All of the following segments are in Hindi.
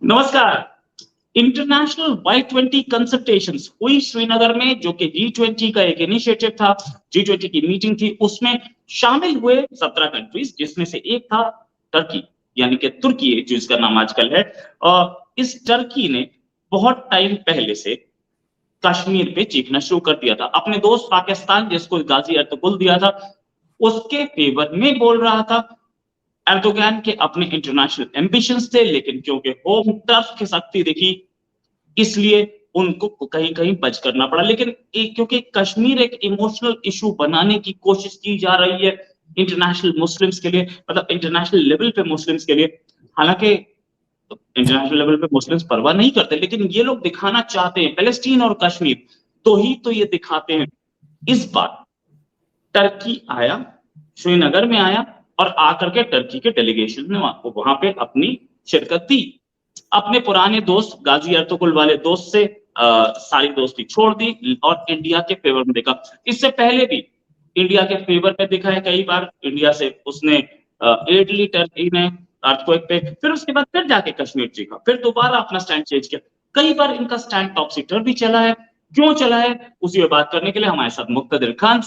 नमस्कार। इंटरनेशनल Y20 कंसल्टेशंस हुई श्रीनगर में, जो कि G20 का एक इनिशिएटिव था। G20 की मीटिंग थी, उसमें शामिल हुए 17 कंट्रीज, जिसमें से एक था टर्की, यानी कि तुर्की जो इसका नाम आजकल है। इस टर्की ने बहुत टाइम पहले से कश्मीर पे चीखना शुरू कर दिया था। अपने दोस्त पाकिस्तान, जिसको गाजी अर्तुगरुल दिया था, उसके फेवर में बोल रहा था। एर्दोगन के अपने इंटरनेशनल एम्बिशंस थे, लेकिन क्योंकि होम टर्फ की शक्ति दिखी, इसलिए उनको कहीं कहीं बच करना पड़ा। लेकिन क्योंकि कश्मीर एक इमोशनल इशू बनाने की कोशिश की जा रही है इंटरनेशनल मुस्लिम्स के लिए, मतलब इंटरनेशनल लेवल पे मुस्लिम्स के लिए। हालांकि इंटरनेशनल लेवल पे मुस्लिम्स परवाह नहीं करते, लेकिन ये लोग दिखाना चाहते हैं पैलेस्टीन और कश्मीर, तो ये दिखाते हैं। इस बार टर्की आया, श्रीनगर में आया, और आकर के टर्की के डेलीगेशन ने वहां पे अपनी शिरकत दी। अपने पुराने दोस्त गाजी अर्तुगरुल वाले दोस्त से सारी दोस्ती छोड़ दी और इंडिया के फेवर में देखा। इससे पहले भी इंडिया के फेवर में दिखा है कई बार। इंडिया से उसने एड ली टर्की ने अर्थक्वेक पे, फिर उसके बाद फिर जाके कश्मीर चीखा, फिर दोबारा अपना स्टैंड चेंज किया। कई बार इनका स्टैंड टॉपसी टर्फ भी चला है। क्यों चला है, उसी पे बात करने के लिए हमारे साथ मुक्तदिर खान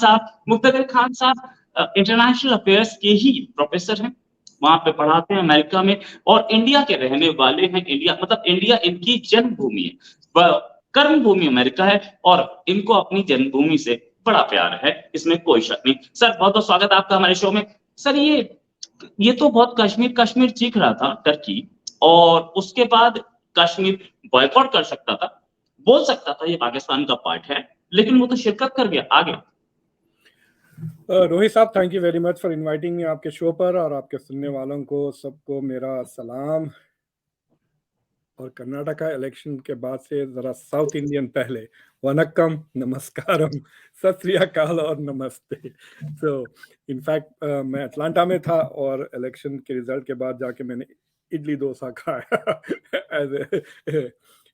साहब इंटरनेशनल अफेयर्स के ही प्रोफेसर हैं, वहां पे पढ़ाते हैं अमेरिका में, और इंडिया के रहने वाले हैं। इंडिया मतलब इंडिया इनकी जन्मभूमि है, कर्मभूमि अमेरिका है, और इनको अपनी जन्मभूमि से बड़ा प्यार है, इसमें कोई शक नहीं। सर, बहुत बहुत स्वागत आपका हमारे शो में। सर, ये तो बहुत कश्मीर चीख रहा था टर्की, और उसके बाद कश्मीर बॉयकॉट कर सकता था, बोल सकता था ये पाकिस्तान का पार्ट है, लेकिन वो तो शिरकत कर गया, आ गया। रोहित साहब, thank you very much for inviting me आपके शो पर, और आपके सुनने वालों को सबको मेरा सलाम। और कर्नाटका इलेक्शन के बाद से जरा साउथ इंडियन पहले, वनक्कम, नमस्कारम, सत श्री अकाल और नमस्ते। सो इनफैक्ट मैं अटलांटा में था, और इलेक्शन के रिजल्ट के बाद जाके मैंने इडली डोसा खाया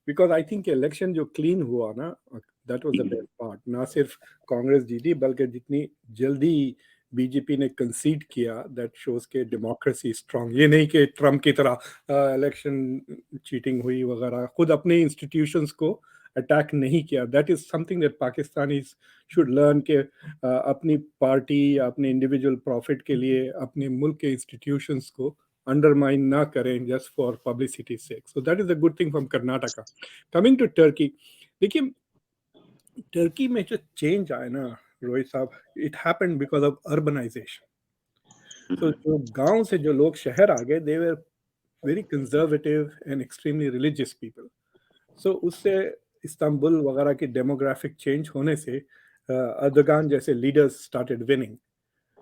बिकॉज आई थिंक इलेक्शन जो क्लीन हुआ ना, that was the best part. ना सिर्फ कांग्रेस जीती, बल्कि जितनी जल्दी बीजेपी ने कंसीड किया, दैट शोज के डेमोक्रेसी स्ट्रांग। ये नहीं कि ट्रम्प की तरह इलेक्शन चीटिंग हुई वगैरह, खुद अपने इंस्टीट्यूशंस को अटैक नहीं किया। That is something that Pakistanis should learn के अपनी पार्टी या अपने इंडिविजुअल प्रॉफिट के लिए अपने मुल्क के इंस्टीट्यूशंस को अंडरमाइन ना करें just for publicity sake. So that is a good thing from Karnataka. Coming to Turkey, देखिए टर्की में जो चेंज आया ना रोहित साहब, it happened because of urbanization. तो जो गांव से जो लोग शहर आ गए, they were very conservative and extremely religious people. So उससे इस्तांबुल वगैरह की डेमोग्राफिक चेंज होने से अर्दोगान जैसे लीडर्स स्टार्टेड विनिंग।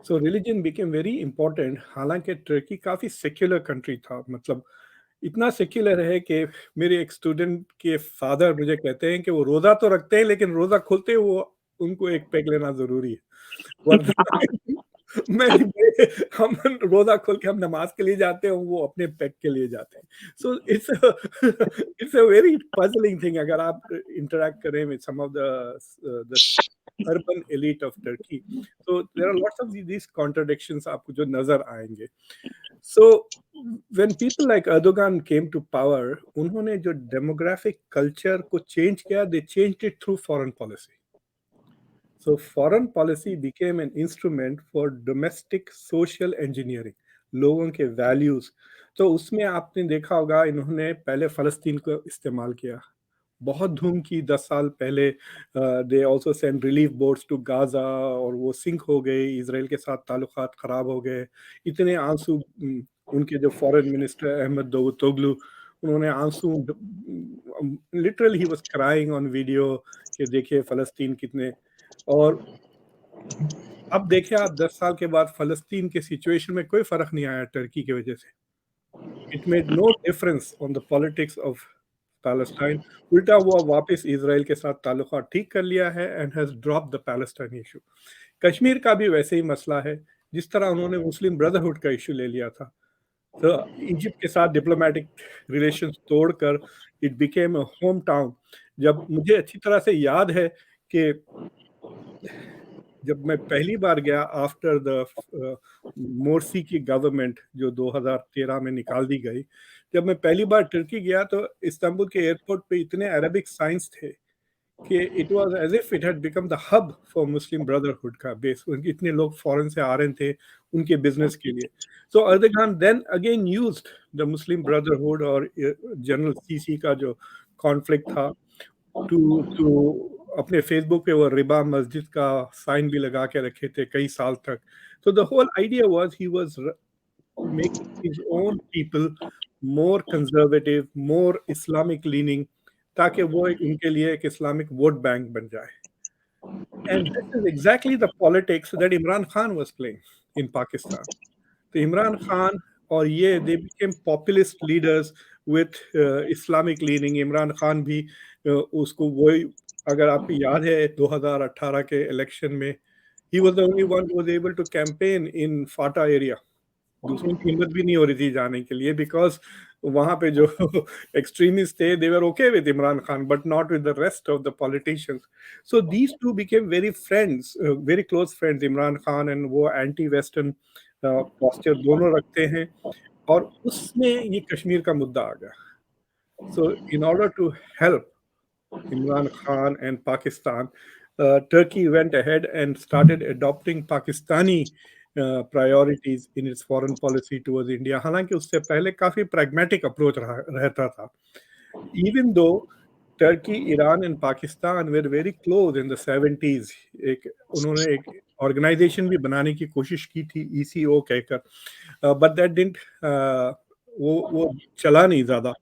सो रिलीजन बिकेम वेरी इंपॉर्टेंट। हालांकि टर्की काफी सेक्युलर कंट्री था, मतलब इतना सेक्युलर है कि मेरे एक स्टूडेंट के फादर मुझे कहते हैं कि वो रोजा तो रखते हैं, लेकिन रोजा खोलते वो उनको एक पैग लेना जरूरी है, वरना हम रोजा खोल के हम नमाज के लिए जाते हैं, वो अपने पैग के लिए जाते हैं। So it's a very puzzling thing अगर आप इंटरेक्ट करें with some of the urban elite of Turkey. So there are lots of these contradictions आपको जो नजर आएंगे। So when people like Erdogan came to power, उन्होंने जो demographic culture को change किया, they changed it through foreign policy. So foreign policy became an instrument for domestic social engineering, लोगों के values। तो उसमें आपने देखा होगा, इन्होंने पहले फलस्तीन को इस्तेमाल किया, बहुत धूम की 10 साल पहले। They also send relief boats to Gaza, और वो सिंक हो गए, इसराइल के साथ ताल्लुकात खराब हो गए। इतने आंसू, उनके जो फॉरेन मिनिस्टर अहमद दावूदोगलू, उन्होंने आंसू, literally he was crying on video कि देखिए फलस्तीन कितने। और अब देखिए आप 10 साल के बाद फलस्तीन के सिचुएशन में कोई फर्क नहीं आया टर्की की वजह से। It made no difference on the politics of Palestine. उल्टा वो वापस इजराइल के साथ ताल्लुकात ठीक कर लिया है and has drop the Palestine issue. Kashmir का भी वैसे ही मसला है, जिस तरह उन्होंने मुस्लिम ब्रदरहुड का इशू ले लिया था। तो इजिप्ट के साथ डिप्लोमेटिक रिलेशंस तोड़कर it became a home town. जब मुझे अच्छी तरह से याद है कि जब मैं पहली बार गया आफ्टर द मोर्सी की गवर्नमेंट जो 2013 में निकाल दी गई, जब मैं पहली बार तुर्की गया तो इस्तांबुल के एयरपोर्ट पे इतने अरबिक साइंस थे कि it was as if it had become the hub for Muslim Brotherhood का बेस। उनके इतने लोग फॉरेन से आ रहे थे उनके बिजनेस के लिए। So Erdogan then again used the Muslim brotherhood और जनरल सीसी का जो कॉन्फ्लिक्ट था टू अपने फेसबुक पे वो रिबा मस्जिद का साइन भी लगा के रखे थे कई साल तक। So the whole idea was he was making his own people more conservative, more Islamic leaning, ताकि वो उनके लिए एक इस्लामिक वोट बैंक बन जाए। And this is exactly the politics that Imran Khan was playing in Pakistan. तो इमरान खान और ये they became populist leaders with Islamic leaning. Imran Khan भी उसको वही, अगर आपको याद है 2018 के इलेक्शन में he was the only one who was able to campaign in FATA area. दूसरों की हिम्मत भी नहीं हो रही थी जाने के लिए बिकॉज वहां पे जो एक्सट्रीमिस्ट थे they were okay with Imran Khan but not with the rest of the politicians. So these two became very friends, very close friends, Imran Khan and वो एंटी वेस्टर्न पोस्चर दोनों रखते हैं। और उसमें ये कश्मीर का मुद्दा आ गया। So in order to help Imran Khan and Pakistan, Turkey went ahead and started adopting Pakistani priorities in its foreign policy towards India. हालांकि उससे पहले काफी pragmatic approach रहता था। Even though Turkey, Iran and Pakistan were very close in the 70s, उन्होंने एक ऑर्गेनाइजेशन भी बनाने की कोशिश की थी ECO कहकर, but that didn't वो चला नहीं ज्यादा।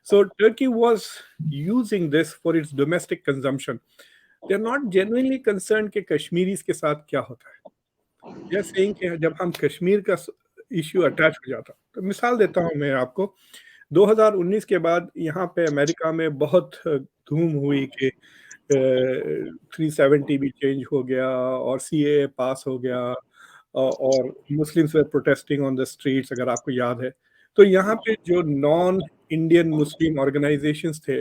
So Turkey was using this for its domestic consumption. They're not genuinely concerned कि कश्मीरीज के साथ क्या होता है। They're saying कि जब हम कश्मीर का इश्यू अटैच हो जाता, तो मिसाल देता हूँ मैं आपको, 2019 के बाद यहाँ पे अमेरिका में बहुत धूम हुई कि 370 भी चेंज हो गया और CAA पास हो गया और Muslims were protesting on the streets, अगर आपको याद है। तो यहाँ पे जो नॉन इंडियन मुस्लिम ऑर्गेनाइजेशंस थे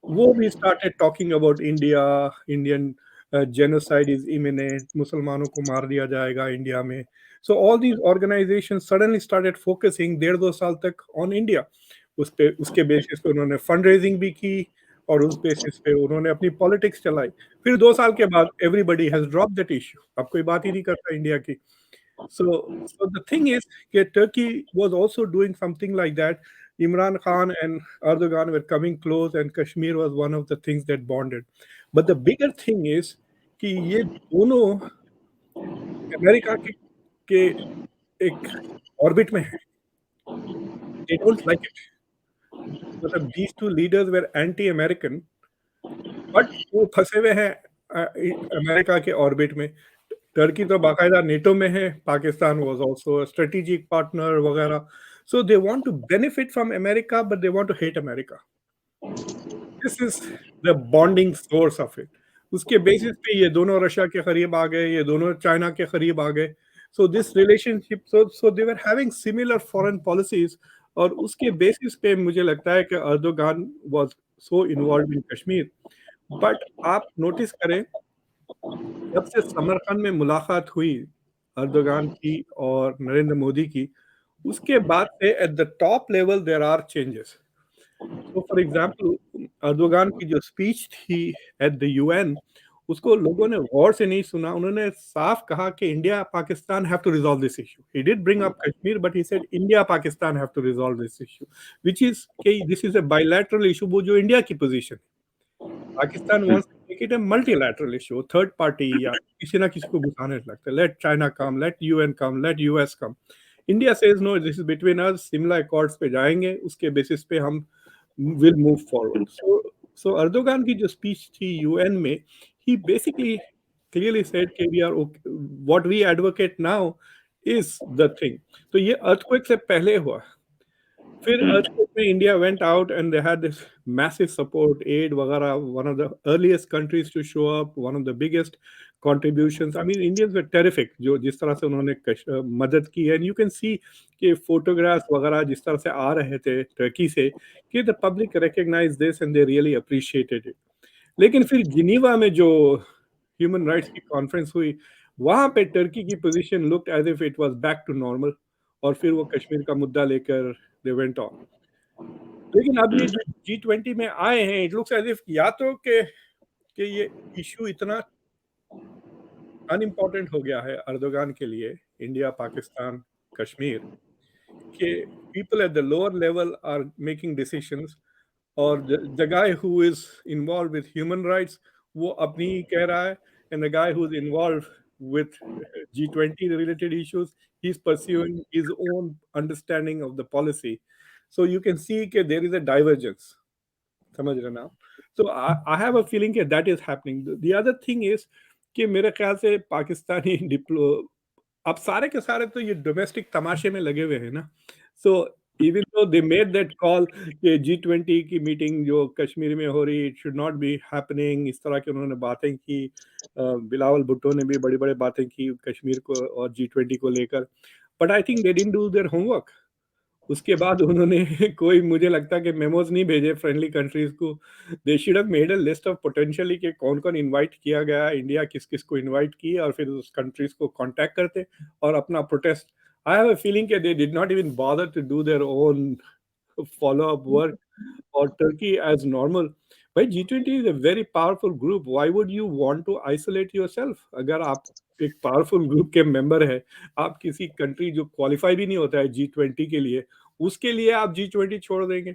वो भी started talking about India, Indian genocide is imminent, मुसलमानों को मार दिया जाएगा इंडिया में। So all these organisation suddenly started focusing 1.5-2 साल तक ऑन इंडिया। उसके बेसिस पे उन्होंने फंड रेजिंग भी की और उस बेसिस पे उन्होंने अपनी पॉलिटिक्स चलाई। फिर 2 साल के बाद everybody has drop that issue, अब कोई बात ही नहीं करता इंडिया की। So the thing is that Turkey was also doing something like that. Imran Khan and Erdogan were coming close, and Kashmir was one of the things that bonded. But the bigger thing is कि ये दोनों अमेरिका के एक ऑर्बिट में है। They don't like it. मतलब these two leaders were anti-American, but वो फंसे हुए हैं अमेरिका के ऑर्बिट में। टर्की तो बाकायदा नेटो में है, Pakistan was also strategic partner वगैरह। So they want to benefit from America but they want to hate America. This is the bonding source of it. उसके बेसिस पे ये दोनों रशिया के करीब आ गए, ये दोनों चाइना के करीब आ गए। So this relationship, so they were having similar foreign policies, और उसके बेसिस पे मुझे लगता है कि Erdogan was so involve in Kashmir. But आप नोटिस करें, जब से समरकंद में मुलाकात हुई अर्दोगान की और नरेंद्र मोदी की, उसके बाद से at the top level there are changes. तो फॉर एग्जांपल अर्दोगान की जो स्पीच थी एट द यूएन, उसको लोगों ने गौर से नहीं सुना। उन्होंने साफ कहा कि India Pakistan have to resolve this issue. He did bring up Kashmir but he said India Pakistan have to resolve this issue, which is कि this is a bilateral issue, वो जो इंडिया की position. Pakistan wants to make it a multilateral issue, third party या किसी ना किसी को घुसाने लगता है। Let China come, let UN come, let US come. India says no, this is between us. Shimla accords पे जाएंगे, उसके बेसिस पे हम will move forward. So Erdogan की जो स्पीच थी यूएन में, ही बेसिकली क्लियरली सेड कि we are what we advocate now is the thing. तो ये अर्थक्वेक से पहले हुआ। फिर earthquake में India went out and they had this massive support, aid वगैरह, one of the earliest countries to show up, one of the biggest contributions. I mean, Indians were terrific, जो जिस तरह से उन्होंने मदद की है। And you can see कि photographs वगैरह जिस तरह से आ रहे थे टर्की से, कि the public recognized this and they really appreciated it. लेकिन फिर जिनीवा में जो ह्यूमन राइट्स की कॉन्फ्रेंस हुई, वहां पे टर्की की position looked as if it was back to normal, और फिर वो कश्मीर का मुद्दा लेकर दे वेंट ऑन। लेकिन अब ये जो G20 में आए हैं, इट लुक्स एज इफ या तो कि ये इशू इतना अनइम्पोर्टेंट हो गया है अर्दोगान के लिए, इंडिया, पाकिस्तान, कश्मीर, कि people at the lower level are making decisions, और the guy who is involve with human rights वो अपनी ही कह रहा है, and the guy who is involve with G20 related issues, he's pursuing his own understanding of the policy. So you can see that there is a divergence. समझ रहे ना? So I have a feeling that that is happening. The other thing is कि मेरे ख्याल से पाकिस्तानी डिप्लो अब सारे के सारे तो ये डोमेस्टिक तमाशे में लगे हुए हैं ना। So even though they made that call कि G20 की मीटिंग जो कश्मीर में हो रही, it should not be happening, इस तरह की उन्होंने बातें की। बिलावल भुट्टो ने भी बड़ी बड़ी बातें की कश्मीर को और G20 को लेकर, but I think they didn't do their homework. उसके बाद उन्होंने कोई, मुझे लगता है कि मेमोज नहीं भेजे फ्रेंडली कंट्रीज को। They should have made a list of potentially कि कौन कौन इनवाइट किया गया, इंडिया किस किस को इनवाइट की, और फिर उस कंट्रीज को कांटेक्ट करते और अपना protest. I have a feeling कि they did not even bother to do their own follow up work, or Turkey as normal. भाई G20 is a very powerful group. Why would you want to isolate yourself? अगर आप एक पावरफुल ग्रुप के मेंबर है, आप किसी कंट्री जो क्वालिफाई भी नहीं होता है G20 के लिए, उसके लिए आप G20 छोड़ देंगे?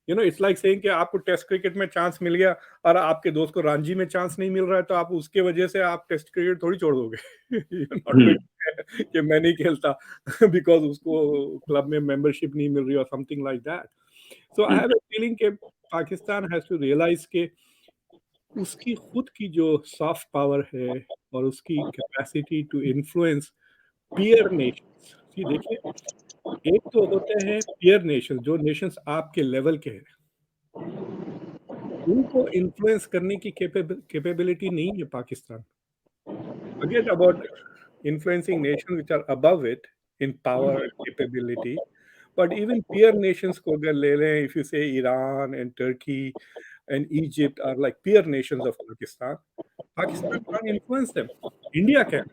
You know, it's like saying कि आपको टेस्ट क्रिकेट में चांस मिल गया और आपके दोस्त को रणजी में चांस नहीं मिल रहा है, तो आप उसके वजह से आप टेस्ट क्रिकेट थोड़ी छोड़ दोगे। यू आर नॉट गोइंग कि मैं नहीं खेलता बिकॉज उसको क्लब में मेंबरशिप नहीं मिल रही और something like that. So I have a feeling कि पाकिस्तान हैज टू रियलाइज के उसकी खुद की जो सॉफ्ट पावर है और उसकी capacity to influence peer nations. देखिए, एक तो होते हैं पीयर नेशन, जो नेशंस आपके लेवल के हैं, उनको इन्फ्लुएंस करने की कैपेबिलिटी नहीं है Pakistan. Forget about influencing nations which are above it in power and capability, but even peer nations को अगर ले लें, if you say Iran and Turkey and Egypt are like peer nations of Pakistan, Pakistan can't influence them. India can.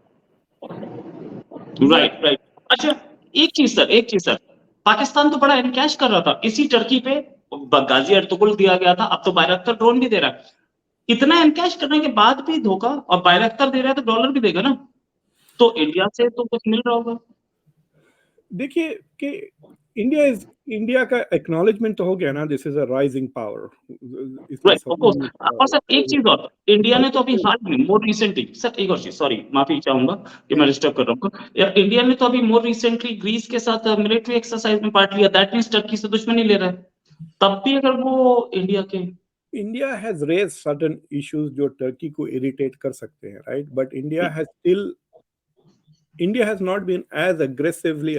India, right right. अच्छा, एक चीज सर, पाकिस्तान तो बड़ा एनकैश कर रहा था इसी टर्की पे, गाजी अर्तुगरुल दिया गया था, अब तो बायरक्टर ड्रोन भी दे रहा है। इतना एनकैश करने के बाद भी धोखा, और बायरक्टर दे रहा है तो डॉलर भी देगा ना, तो इंडिया से तो कुछ मिल रहा होगा। देखिए कि इंडिया का एक्नॉलेजमेंट तो हो गया ना, this is a rising power. Right, of course. और सर एक चीज और, इंडिया ने तो अभी हाल में मोर रिसेंटली, सर एक और चीज, सॉरी माफी चाहूंगा कि मैं डिस्टर्ब कर रहा हूँ, इंडिया ने तो अभी मोर रिसेंटली ग्रीस के साथ मिलिट्री एक्सरसाइज में पार्ट लिया, दैट मींस टर्की से दुश्मनी ले रहा है, तब भी अगर वो India has raised certain issues जो टर्की को इरिटेट कर सकते हैं, right, but India has not been as aggressively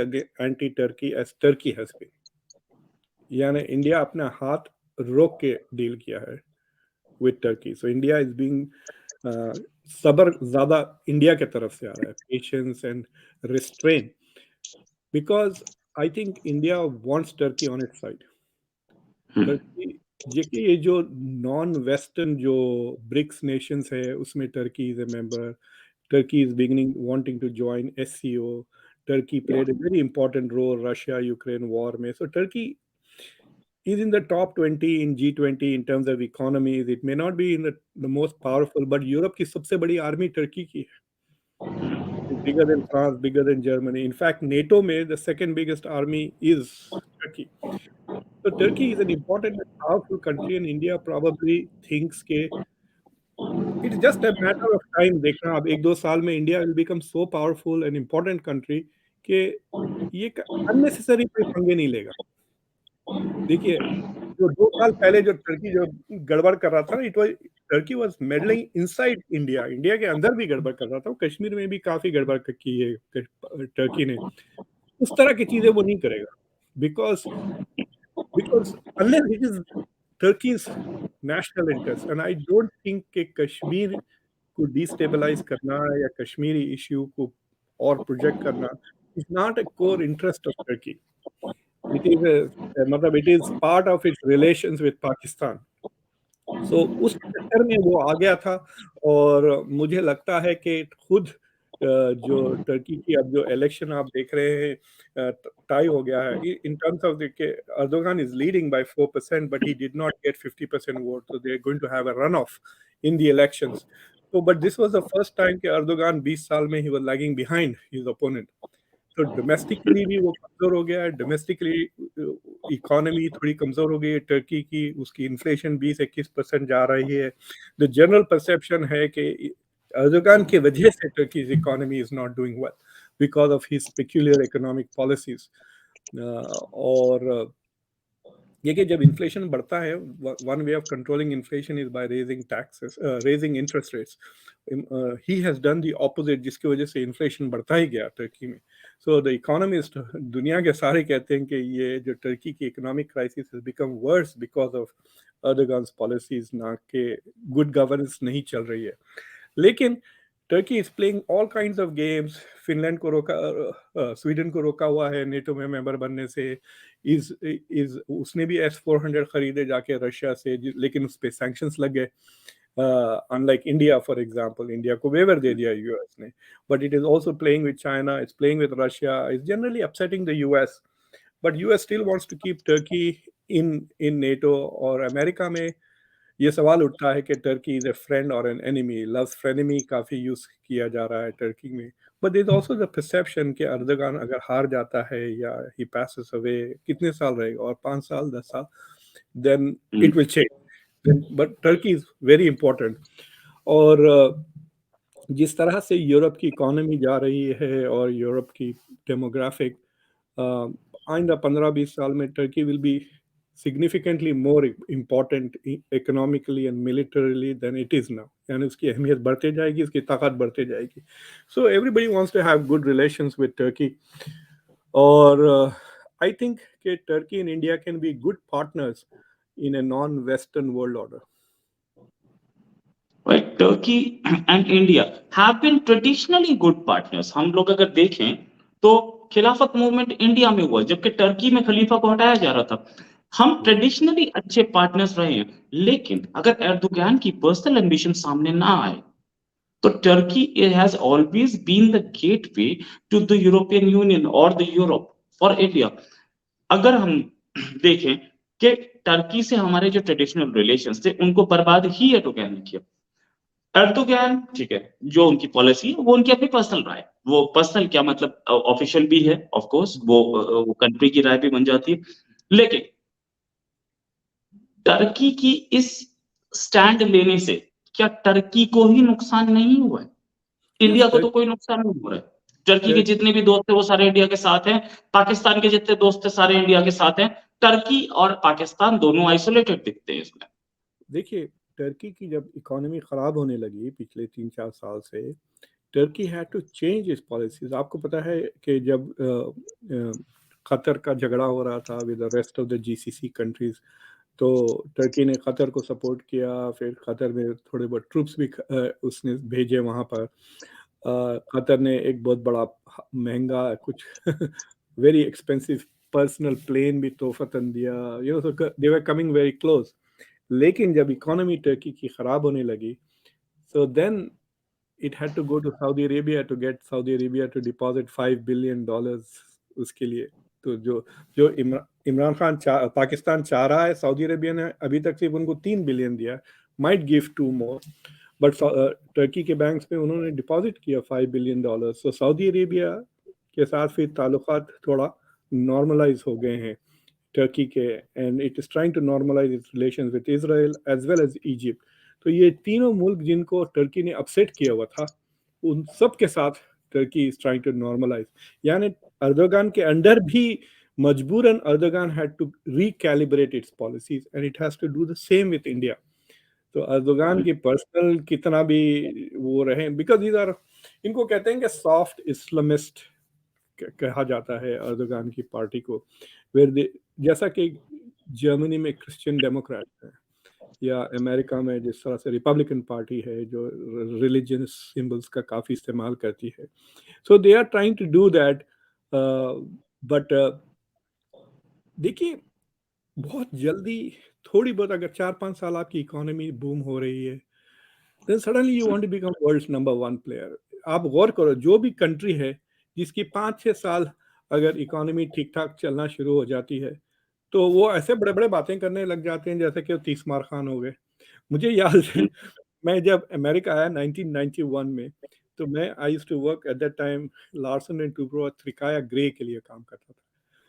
anti-Turkey as Turkey has been. यानी इंडिया अपना हाथ रोक के डील किया है with Turkey. So India is being सबर ज्यादा इंडिया के तरफ से आ रहा है, patience and restrain, because I think India wants Turkey on it's side. Turkey देखिए, ये जो नॉन वेस्टर्न जो ब्रिक्स नेशंस है उसमें Turkey is A member, Turkey is beginning wanting to join SCO. Turkey played a very important role Russia-Ukraine war में. So Turkey is in the top 20 in G20 in terms of economies. It may not be in the most powerful, but Europe की सबसे बड़ी आर्मी टर्की की है. It's bigger than France, bigger than Germany. In fact, NATO में the second biggest army is Turkey. So Turkey is an important and powerful country, and India probably thinks के it's just a matter of time, देखना अब 1-2 साल में India will become so powerful and important country कि ये unnecessary कोई पंगे नहीं लेगा। देखिए, जो 2 साल पहले जो टर्की जो गड़बड़ कर रहा था ना, Turkey was meddling inside India, India के अंदर भी गड़बड़ कर रहा था, कश्मीर में भी काफी गड़बड़ की है टर्की ने। उस तरह की चीजें वो नहीं करेगा, because unless it is Turkey's national interest, and I don't think कि कश्मीर को डिस्टेबलाइज करना या कश्मीरी इश्यू को और प्रोजेक्ट करना is not a core interest of Turkey. It is मतलब it is part of its relations with Pakistan. So उस चक्कर में वो आ गया था, और मुझे लगता है कि खुद जो टर्की की अब जो इलेक्शन आप देख रहे हैं टाई हो गया है इन टर्म्स ऑफ द के Erdogan is leading by 4% but he did not get 50% vote so they are going to have a run off in the elections तो but this was the first time कि अर्दोगान 20 साल में he was lagging behind his opponent तो डोमेस्टिकली भी वो कमजोर हो गया है डोमेस्टिकली इकोनॉमी थोड़ी कमजोर हो गई है टर्की की उसकी इन्फ्लेशन 20-21% जा रही है द जनरल परसेप्शन है कि अर्दोगान की वजह से Turkey economy is not doing well because of his peculiar economic policies और ये कि जब इन्फ्लेशन बढ़ता है one way of controlling inflation is by raising taxes raising interest rates he has done the opposite जिसकी वजह से इन्फ्लेशन बढ़ता ही गया टर्की में सो द इकोनॉमिस्ट दुनिया के सारे कहते हैं कि ये जो टर्की की economic crisis has become worse because of Erdogan's policies ना कि गुड गवर्नेंस नहीं चल रही है लेकिन Turkey is playing all kinds of games Finland को रोका स्वीडन को रोका हुआ है नेटो में मेंबर बनने से इज उसने भी S-400 खरीदे जाके रशिया से लेकिन उस पे सैंक्शंस लग गए unlike India for example India को वेवर दे दिया यूएस ने but it is also playing with China it's playing with Russia is generally upsetting the US but US still wants to keep Turkey in NATO और अमेरिका में ये सवाल उठता है कि टर्की इज ए फ्रेंड और एन एनिमी लव्स फ्रेनेमी काफी यूज किया जा रहा है टर्की में but there is also the perception कि अर्दोगान अगर हार जाता है या ही passes अवे कितने साल रहेगा और 5 साल 10 साल then it will change but Turkey is very important और जिस तरह से यूरोप की इकोनॉमी जा रही है और यूरोप की डेमोग्राफिक आइंदा 15-20 साल में Turkey will B significantly more important economically and militarily than it is now यानी उसकी अहमियत बढ़ते जाएगी उसकी ताकत बढ़ते जाएगी so everybody wants to have good relations with Turkey और I think कि Turkey and India can be good partners in a non-Western world order. Right, Turkey and India have been traditionally good partners. हम लोग अगर देखें तो खिलाफत मूवमेंट इंडिया में हुआ जबकि टर्की में खलीफा को हटाया जा रहा था हम ट्रेडिशनली अच्छे पार्टनर्स रहे हैं लेकिन अगर एर्दोगन की पर्सनल एम्बिशन सामने ना आए तो Turkey has always been the gateway to the European Union और द यूरोप फॉर इंडिया अगर हम देखें कि टर्की से हमारे जो ट्रेडिशनल रिलेशंस थे उनको बर्बाद ही एर्दोगन ने किया एर्दोगन ठीक है जो उनकी पॉलिसी है वो उनकी अपनी पर्सनल राय वो पर्सनल क्या मतलब ऑफिशियल भी है ऑफ कोर्स वो कंट्री की राय भी बन जाती है लेकिन टर्की की इस स्टैंड लेने से क्या टर्की को ही नुकसान नहीं हुआ है इंडिया को तो कोई नुकसान नहीं हो रहा है टर्की के जितने भी दोस्त है वो सारे इंडिया के साथ हैं पाकिस्तान के जितने दोस्त है सारे इंडिया के साथ हैं टर्की और पाकिस्तान दोनों आइसोलेटेड दिखते हैं इसमें देखिए टर्की की जब इकोनॉमी खराब होने लगी पिछले 3-4 साल से Turkey had to change its policies आपको पता है कि जब कतर का झगड़ा हो रहा था with the rest of the GCC countries तो टर्की ने कतर को सपोर्ट किया फिर कतर में थोड़े बहुत ट्रूप्स भी उसने भेजे वहाँ पर कतर ने एक बहुत बड़ा महंगा कुछ वेरी एक्सपेंसिव पर्सनल प्लेन भी तोहफतन दिया you know they were coming very close लेकिन जब इकोनॉमी टर्की की खराब होने लगी so then it had to go to Saudi Arabia to get Saudi Arabia to deposit $5 billion उसके लिए तो जो जो इमरान खान पाकिस्तान चाह रहा है सऊदी अरेबिया ने अभी तक सिर्फ उनको 3 बिलियन दिया might give 2 more but Turkey के बैंक्स में उन्होंने डिपॉजिट किया $5 बिलियन सो सऊदी अरेबिया के साथ फिर ताल्लुकात थोड़ा नॉर्मलाइज हो गए हैं टर्की के and it is trying to normalise its relations with Israel as well as Egypt तो ये तीनों मुल्क जिनको टर्की ने अपसेट किया हुआ था उन सब के साथ Turkey is trying to normalise यानी अर्दोगान के अंडर भी मजबूरन Erdogan had to recalibrate its policies and it has to do the same with India तो अर्दोगान की पर्सनल कितना भी वो रहे बिकॉज दीज आर इनको कहते हैं कि सॉफ्ट इस्लामिस्ट कहा जाता है अर्दोगान की पार्टी को वेर जैसा कि जर्मनी में क्रिश्चियन डेमोक्रेट है या अमेरिका में जिस तरह से रिपब्लिकन पार्टी है जो रिलीजियस सिंबल्स का काफ़ी इस्तेमाल करती है so they are trying to do that but देखिए बहुत जल्दी थोड़ी बहुत अगर 4-5 साल आपकी इकोनॉमी बूम हो रही है then suddenly you want to become world's number one player आप गौर करो, जो भी कंट्री है जिसकी 5-6 साल अगर इकोनॉमी ठीक ठाक चलना शुरू हो जाती है, तो वो ऐसे बड़े बड़े बातें करने लग जाते हैं जैसे कि वो तीसमार खान हो गए। मुझे याद है, मैं जब अमेरिका आया 1991 में, तो मैं I used to work at that time Larsen and Toubro Trikaya Grey के लिए काम करता था।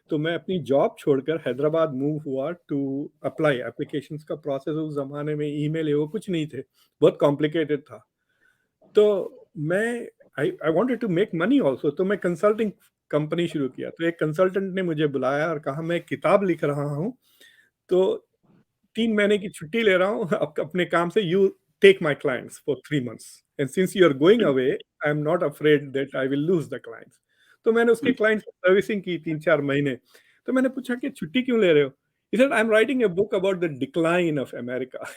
तो मैं अपनी जॉब छोड़कर हैदराबाद मूव हुआ टू अप्लाई। एप्लीकेशंस का प्रोसेस उस जमाने में ईमेल है वो कुछ नहीं थे, बहुत कॉम्प्लिकेटेड था। तो मैं I wanted to make money also, तो मैं कंसल्टिंग कंपनी शुरू किया। तो एक कंसल्टेंट ने मुझे बुलाया और कहा, मैं एक किताब लिख रहा हूँ, तो 3 महीने की छुट्टी ले रहा हूँ अपने काम से, you take my clients for 3 months and since you are going away I am not afraid that I will lose the clients. तो मैंने उसके क्लाइंट्स की सर्विसिंग की 3-4 महीने। तो मैंने पूछा कि छुट्टी क्यों ले रहे हो? He said, I'm writing a book about the decline of America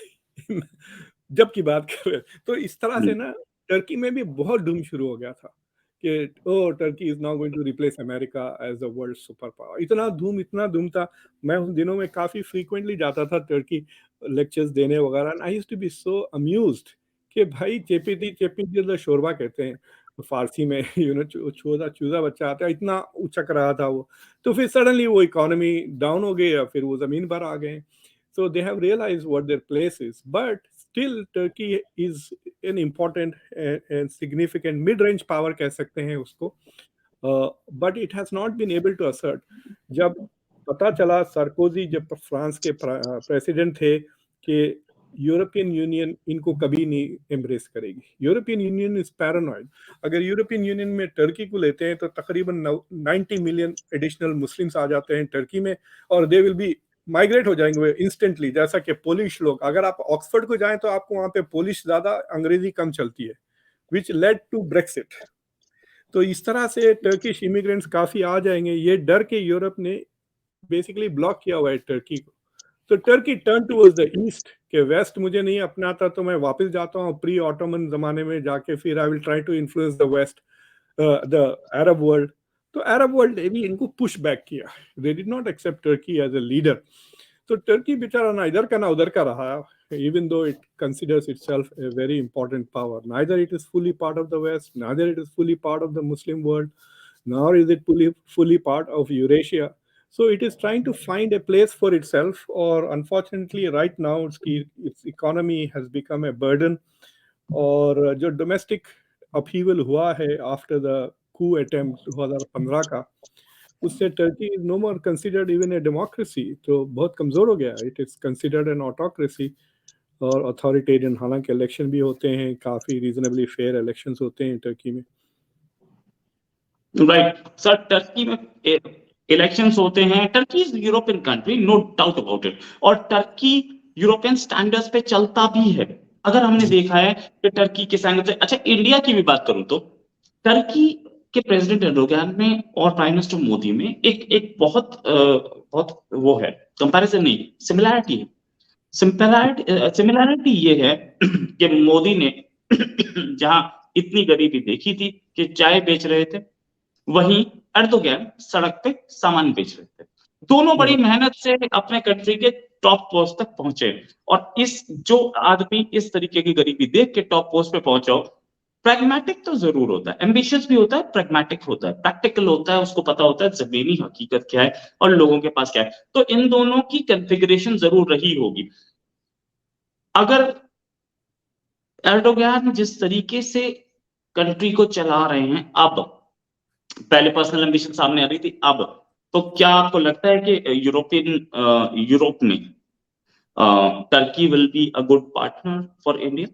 जब की बात कर रहे हैं। तो इस तरह से ना टर्की में भी बहुत डूम शुरू हो गया था कि oh Turkey is now going to replace America as the world super power. इतना धूम था। मैं उन दिनों में काफी फ्रीक्वेंटली जाता था टर्की लेक्चर्स देने वगैरह। I used to be so amused कि भाई चेपीटी चेपीटी तो शोरबा कहते हैं फारसी में, चूजा चूजा बच्चा आता है, इतना उचक रहा था वो। तो फिर सडनली वो इकोनॉमी डाउन हो गई, फिर वो जमीन पर आ गए। So they have realized what their place is, but still Turkey is an important and significant mid-range power कह सकते हैं उसको, but it has not been able to assert। जब पता चला सार्कोजी जब फ्रांस के प्रेसिडेंट थे कि यूरोपियन यूनियन इनको कभी नहीं एम्ब्रेस करेगी, यूरोपियन यूनियन इज पैरानॉइड। अगर यूरोपियन यूनियन में टर्की को लेते हैं तो तकरीबन 90 मिलियन एडिशनल मुस्लिम्स आ जाते हैं टर्की में, और दे विल बी माइग्रेट हो जाएंगे इंस्टेंटली। जैसा कि पोलिश लोग, अगर आप ऑक्सफोर्ड को जाएं तो आपको वहां पे पोलिश ज्यादा, अंग्रेजी कम चलती है, विच लेड टू ब्रेक्सिट। तो इस तरह से टर्किश इमिग्रेंट्स काफी आ जाएंगे। ये डर के यूरोप ने बेसिकली ब्लॉक किया हुआ है टर्की को। तो Turkey turn towards the east के वेस्ट मुझे नहीं अपनाता, तो मैं वापस जाता हूँ प्री ऑटोमन जमाने में जाके, फिर I will try to influence the west, the Arab world. तो अरब वर्ल्ड ने भी इनको पुश बैक किया, they did not accept Turkey as a leader. तो टर्की बेचारा ना इधर का ना उधर का रहा, even though it considers itself a very important power. Neither it is fully part of the West, neither it is fully part of the Muslim world, nor is it fully part of Eurasia. So it is trying to find a place for itself, or unfortunately right now its economy has become a burden। और जो domestic upheaval हुआ है after the coup attempt 2015 का, उससे Turkey is no more considered even a democracy, तो बहुत कमजोर हो गया। It is considered an autocracy और अथॉरिटेरियन। हालांकि इलेक्शन भी होते हैं, काफी रीजनेबली फेयर इलेक्शंस होते हैं टर्की में। राइट सर, टर्की में इलेक्शंस होते हैं। Turkey is European country, no doubt about it, और टर्की यूरोपियन स्टैंडर्ड्स पे चलता भी है। अगर हमने देखा है कि टर्की के स्टैंडर्ड्स, अच्छा इंडिया की भी बात करूं तो टर्की के प्रेसिडेंट एर्डोगन में और प्राइम मिनिस्टर मोदी में एक बहुत वो है, कंपैरिजन नहीं, सिमिलैरिटी है। सिमिलैरिटी ये है कि मोदी ने जहां इतनी गरीबी देखी थी कि चाय बेच रहे थे, वहीं एर्दोगन सड़क पे सामान बेच रहे थे। दोनों बड़ी मेहनत से अपने कंट्री के टॉप पोस्ट तक पहुंचे, और इस जो आदमी इस तरीके की गरीबी देख के टॉप पोस्ट पे पहुंचा, प्रैग्मेटिक तो जरूर होता है, एम्बिशियस भी होता है, प्रैग्मेटिक होता है, प्रैक्टिकल होता है, उसको पता होता है जमीनी हकीकत क्या है और लोगों के पास क्या है। तो इन दोनों की कॉन्फ़िगरेशन जरूर रही होगी। अगर एर्डोगन जिस तरीके से कंट्री को चला रहे हैं, अब पहले पर्सनल एम्बिशन सामने आ रही थी, अब तो क्या आपको लगता है कि यूरोप में Turkey will be a good partner for India?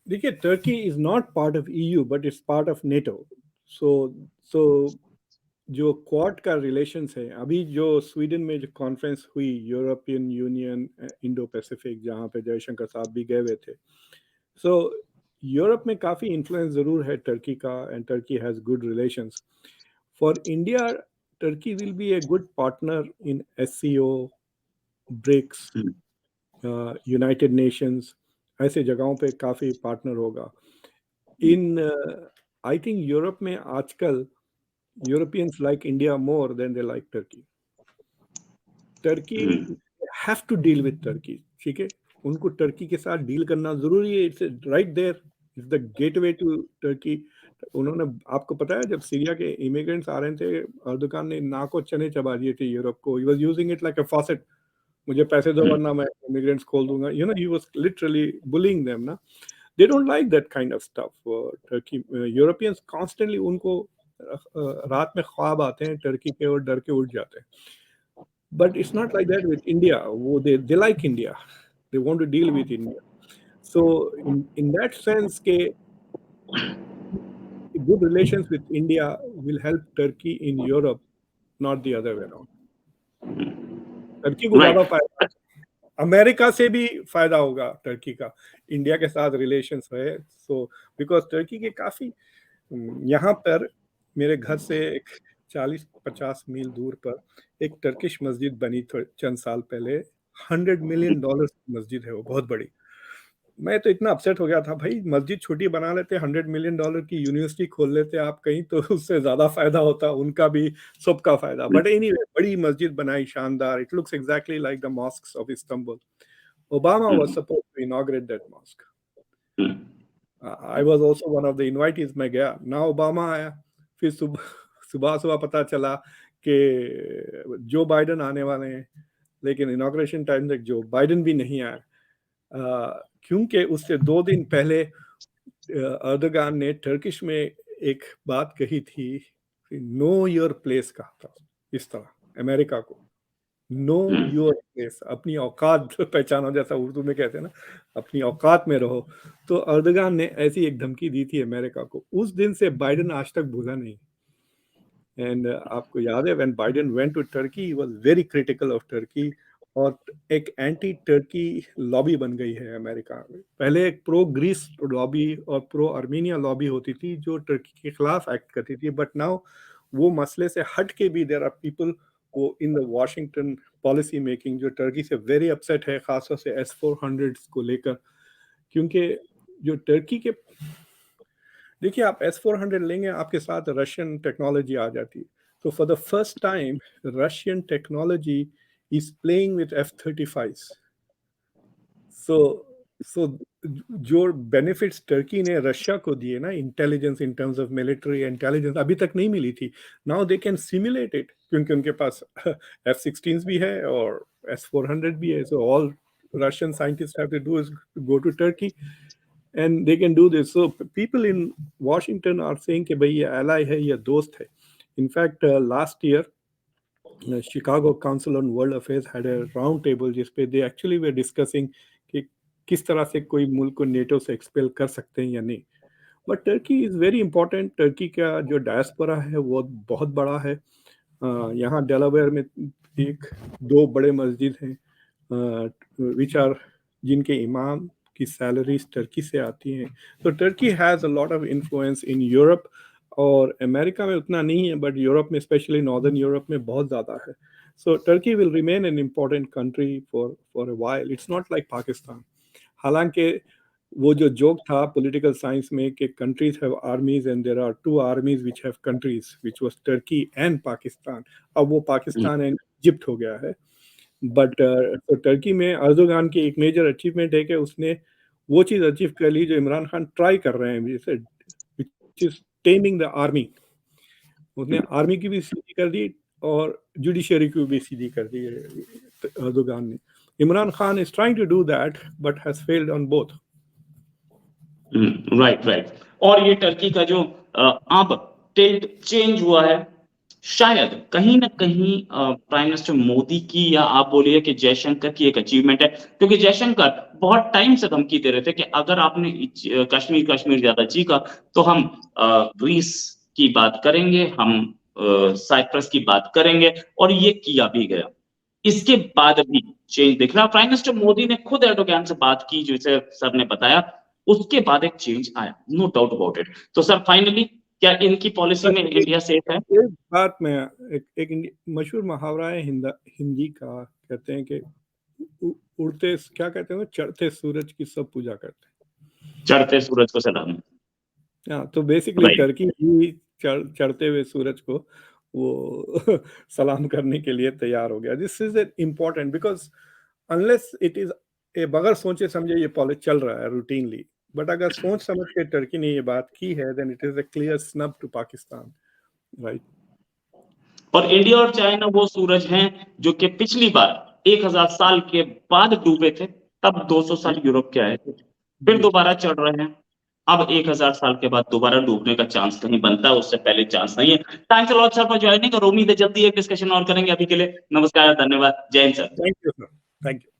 देखिए, Turkey is not part of EU but it's part of NATO. So जो क्वाड का रिलेशंस है, अभी जो स्वीडन में जो कॉन्फ्रेंस हुई यूरोपियन यूनियन इंडो पैसिफिक, जहाँ पे जयशंकर साहब भी गए हुए थे, सो यूरोप में काफ़ी इन्फ्लुएंस ज़रूर है टर्की का, and Turkey has good relations. For India, Turkey will be a good partner in SCO, BRICS, United Nations, ऐसे जगहों पे काफ़ी पार्टनर होगा। इन आई थिंक यूरोप में आजकल Europeans like India more than they like Turkey. Turkey have to deal with Turkey, ठीक है, उनको टर्की के साथ डील करना जरूरी है, it's right there it's the gateway to Turkey. उन्होंने, आपको पता है जब सीरिया के इमिग्रेंट्स आ रहे थे, अर्दोगान ने नाक और चने चबा दिए थे यूरोप को। He was using it like a faucet, मुझे पैसे दो वरना मैं इमिग्रेंट्स खोल दूंगा, you know, he was literally bullying them ना। They don't like that kind of stuff. Turkey Europeans constantly उनको रात में ख्वाब आते हैं टर्की के और डर के उठ जाते हैं। But it's not like that with India. वो they like India, they want to deal with India. So in that sense, good relations with India will help Turkey in Europe, not the other way around. Turkey को ज्यादा राइट। फायदा, अमेरिका से भी फायदा होगा टर्की का, इंडिया के साथ रिलेशंस है। सो बिकॉज टर्की के काफी, यहाँ पर मेरे घर से एक 40-50 मील दूर पर एक टर्किश मस्जिद बनी चंद साल पहले। $100 million की मस्जिद है, वो बहुत बड़ी। मैं तो इतना अपसेट हो गया था, भाई मस्जिद छोटी बना लेते, $100 million की यूनिवर्सिटी खोल लेते आप कहीं, तो उससे ज्यादा फायदा होता, उनका भी, सबका फायदा। बट एनीवे, बड़ी मस्जिद बनाई, शानदार। It looks exactly like the mosques of Istanbul. Obama was supposed to inaugurate that mosque. I was also one of the invitees. मैं गया ना, ओबामा आया। फिर सुबह सुबह पता चला कि जो बाइडन आने वाले हैं, लेकिन इनॉग्रेशन टाइम तक जो बाइडन भी नहीं आया, क्योंकि उससे 2 दिन पहले अर्दोगान ने टर्किश में एक बात कही थी, नो योर प्लेस कहा था इस तरह अमेरिका को, नो योर प्लेस, अपनी औकात पहचानो, जैसा उर्दू में कहते हैं ना, अपनी औकात में रहो। तो अर्दोगान ने ऐसी एक धमकी दी थी अमेरिका को। उस दिन से बाइडन आज तक भूला नहीं। एंड आपको याद है, when Biden went to Turkey, he was very critical of Turkey, और एक एंटी टर्की लॉबी बन गई है अमेरिका में। पहले एक प्रो ग्रीस लॉबी और प्रो आर्मीनिया लॉबी होती थी जो टर्की के खिलाफ एक्ट करती थी, बट नाउ वो मसले से हट के भी देयर आर पीपल वो in the Washington policy making जो टर्की से वेरी अपसेट है, खासतौर से S-400 को लेकर। क्योंकि जो टर्की के, देखिए आप S-400 लेंगे, आपके साथ रशियन टेक्नोलॉजी आ जाती है। तो for the first time Russian technology is playing with F-35s. So जो बेनिफिट्स टर्की ने रशिया को दिए ना, intelligence, in terms of military intelligence, अभी तक नहीं मिली थी। Now they can simulate it, क्योंकि उनके पास F-16s भी है और S-400 भी है। So all Russian scientist have to do is go to Turkey and they can do this. So people in Washington are saying कि भाई ये ally है, ये दोस्त है। In fact, last year Chicago Council on World Affairs had a round table जिस पे they actually were discussing कि किस तरह से कोई मुल्क को नेटो से एक्सपेल कर सकते हैं या नहीं। But Turkey is very important. Turkey का जो डायस्पोरा है वो बहुत बड़ा है। यहाँ डेलावेयर में एक 2 बड़े मस्जिद हैं विच आर, जिनके इमाम की सैलरीज टर्की से आती हैं। तो Turkey has a lot of influence in Europe, और अमेरिका में उतना नहीं है, बट यूरोप में, स्पेशली नॉर्दर्न यूरोप में बहुत ज़्यादा है। So Turkey will remain an important country for a while. It's not like Pakistan. हालांकि वो जो जोक था पॉलिटिकल साइंस में कि countries have armies and there are 2 armies which have countries, which was Turkey and Pakistan. अब वो पाकिस्तान एंड इजिप्ट हो गया है। बट तो टर्की में अर्दोगान की एक मेजर अचीवमेंट है कि उसने वो चीज़ अचीव कर ली जो इमरान खान ट्राई कर रहे हैं, जैसे which is taming the army. उसने आर्मी की भी सीधी कर दी और जुडिशरी की भी सीधी कर दी अर्दोगान ने। Imran Khan is trying to do that but has failed on both. Right right. और ये टर्की का जो अब टिल्ट चेंज हुआ है, शायद कहीं ना कहीं प्राइम मिनिस्टर मोदी की, या आप बोलिए कि जयशंकर की एक अचीवमेंट है। क्योंकि जयशंकर बहुत टाइम से धमकी दे रहे थे कि अगर आपने कश्मीर ज्यादा चीखा तो हम ग्रीस की बात करेंगे, हम साइप्रस की बात करेंगे, और ये किया भी गया। इसके बाद भी चेंज दिख रहा। प्राइम मिनिस्टर मोदी ने खुद एर्डोगन से बात की, जैसे सर ने बताया, उसके बाद एक चेंज आया, नो डाउट अबाउट इट। तो सर फाइनली क्या इनकी पॉलिसी में इंडिया सेफ है? एक बात में, एक मशहूर मुहावरा है हिंदी का, कहते हैं कि उड़ते, क्या कहते हैं, चढ़ते सूरज की सब पूजा करते हैं, चढ़ते सूरज को सलाम। हाँ, तो बेसिकली टर्की ही चढ़ते हुए सूरज को वो सलाम करने के लिए तैयार हो गया। This is important because unless it is, बगैर सोचे समझे ये पॉलिसी चल रहा है रूटीनली, बट अगर सोच समझ के टर्की ने ये बात की है, then it is a clear snub to Pakistan, right? और इंडिया और चाइना वो सूरज हैं जो कि पिछली बार 1000 साल के बाद डूबे थे, तब 200 साल यूरोप के आए थे, फिर दोबारा चढ़ रहे हैं। अब 1000 साल के बाद दोबारा डूबने का चांस नहीं बनता, उससे पहले चांस नहीं है। Thanks a lot sir for joining, और उम्मीद है जल्दी एक डिस्कशन और करेंगे। अभी के लिए नमस्कार, धन्यवाद, जय Hind sir. Thank you sir, thank you.